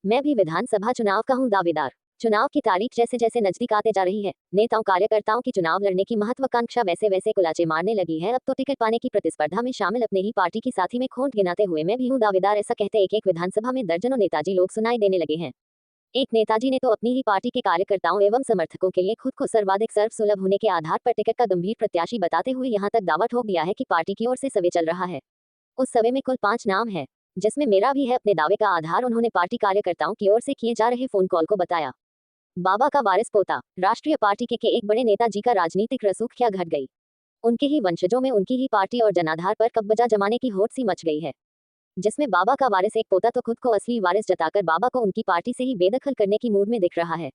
मैं भी विधानसभा चुनाव का हूं दावेदार। चुनाव की तारीख जैसे जैसे नजदीक आते जा रही है, नेताओं कार्यकर्ताओं की चुनाव लड़ने की महत्वाकांक्षा वैसे वैसे कुलाचे मारने लगी है। अब तो टिकट पाने की प्रतिस्पर्धा में शामिल अपने ही पार्टी की साथी में खोट गिनाते हुए मैं भी हूं दावेदार। ऐसा कहते एक एक विधानसभा में दर्जनों नेताजी लोग सुनाई देने लगे हैं। एक नेताजी ने तो अपनी ही पार्टी के कार्यकर्ताओं एवं समर्थकों के लिए खुद को सर्वाधिक सर्वसुलभ होने के आधार पर टिकट का गंभीर प्रत्याशी बताते हुए यहां तक दावा ठोक दिया है कि पार्टी की ओर से सर्वे चल रहा है। उस सर्वे में कुल 5 नाम है, जिसमें मेरा भी है। अपने दावे का आधार उन्होंने पार्टी कार्यकर्ताओं की ओर से किए जा रहे फोन कॉल को बताया। बाबा का वारिस पोता, राष्ट्रीय पार्टी के एक बड़े नेताजी का राजनीतिक रसूख क्या घट गई। उनके ही वंशजों में उनकी ही पार्टी और जनाधार पर कब्जा जमाने की होड़ सी मच गई है, जिसमें बाबा का वारिस एक पोता तो खुद को असली वारिस जताकर बाबा को उनकी पार्टी से ही बेदखल करने की मूड में दिख रहा है,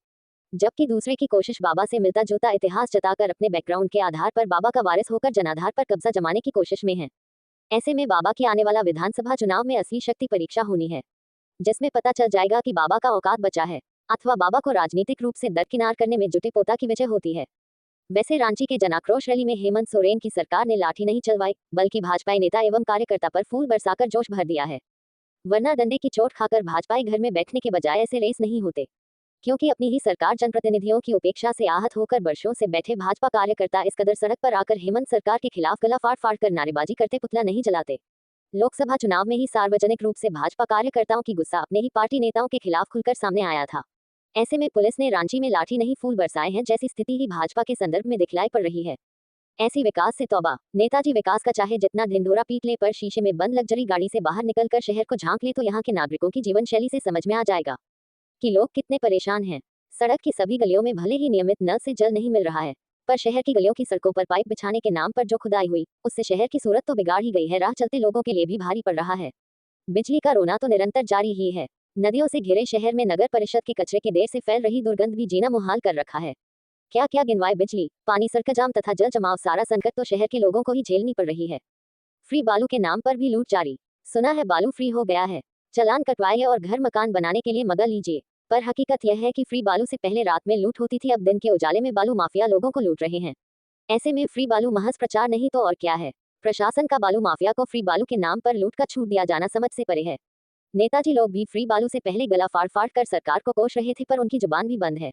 जबकि दूसरे की कोशिश बाबा से मिलता जुलता इतिहास जताकर अपने बैकग्राउंड के आधार पर बाबा का वारिस होकर जनाधार पर कब्जा जमाने की कोशिश में है। ऐसे में बाबा के आने वाला विधानसभा चुनाव में असली शक्ति परीक्षा होनी है, जिसमें पता चल जाएगा कि बाबा का औकात बचा है अथवा बाबा को राजनीतिक रूप से दरकिनार करने में जुटे पोता की वजह होती है। वैसे रांची के जनाक्रोश रैली में हेमंत सोरेन की सरकार ने लाठी नहीं चलवाई, बल्कि भाजपाई नेता एवं कार्यकर्ता पर फूल बरसाकर जोश भर दिया है। वरना डंडे की चोट खाकर भाजपाई घर में बैठने के बजाय ऐसे रेस नहीं होते, क्योंकि अपनी ही सरकार जनप्रतिनिधियों की उपेक्षा से आहत होकर वर्षों से बैठे भाजपा कार्यकर्ता इस कदर सड़क पर आकर हेमंत सरकार के खिलाफ गला फाड़ फाड़ कर नारेबाजी करते पुतला नहीं जलाते। लोकसभा चुनाव में ही सार्वजनिक रूप से भाजपा कार्यकर्ताओं की गुस्सा अपने ही पार्टी नेताओं के खिलाफ खुलकर सामने आया था। ऐसे में पुलिस ने रांची में लाठी नहीं फूल बरसाए हैं जैसी स्थिति ही भाजपा के संदर्भ में दिखलाई पड़ रही है। ऐसी विकास से तौबा। नेताजी विकास का चाहे जितना ढिंढोरा पीट ले, पर शीशे में बंद लग्जरी गाड़ी से बाहर निकलकर शहर को झांक ले तो यहाँ के नागरिकों की जीवन शैली से समझ में आ जाएगा कि लोग कितने परेशान हैं। सड़क की सभी गलियों में भले ही नियमित नल से जल नहीं मिल रहा है, पर शहर की गलियों की सड़कों पर पाइप बिछाने के नाम पर जो खुदाई हुई, उससे शहर की सूरत तो बिगाड़ ही गई है, राह चलते लोगों के लिए भी भारी पड़ रहा है। बिजली का रोना तो निरंतर जारी ही है। नदियों से घिरे शहर में नगर परिषद के कचरे के देर से फैल रही दुर्गंध भी जीना मुहाल कर रखा है। क्या क्या गिनवाए, बिजली, पानी, सरकजाम तथा जल जमाव, सारा संकट तो शहर के लोगों को ही झेलनी पड़ रही है। फ्री बालू के नाम पर भी लूट जारी। सुना है बालू फ्री हो गया है, चालान कटवाइए और घर मकान बनाने के लिए मगा लीजिए। पर हकीकत यह है कि फ्री बालू से पहले रात में लूट होती थी, अब दिन के उजाले में बालू माफिया लोगों को लूट रहे हैं। ऐसे में फ्री बालू महज प्रचार नहीं तो और क्या है। प्रशासन का बालू माफिया को फ्री बालू के नाम पर लूट का छूट दिया जाना समझ से परे है। नेताजी लोग भी फ्री बालू से पहले गला फाड़ फाड़ कर सरकार को कोस रहे थे, पर उनकी जुबान भी बंद है।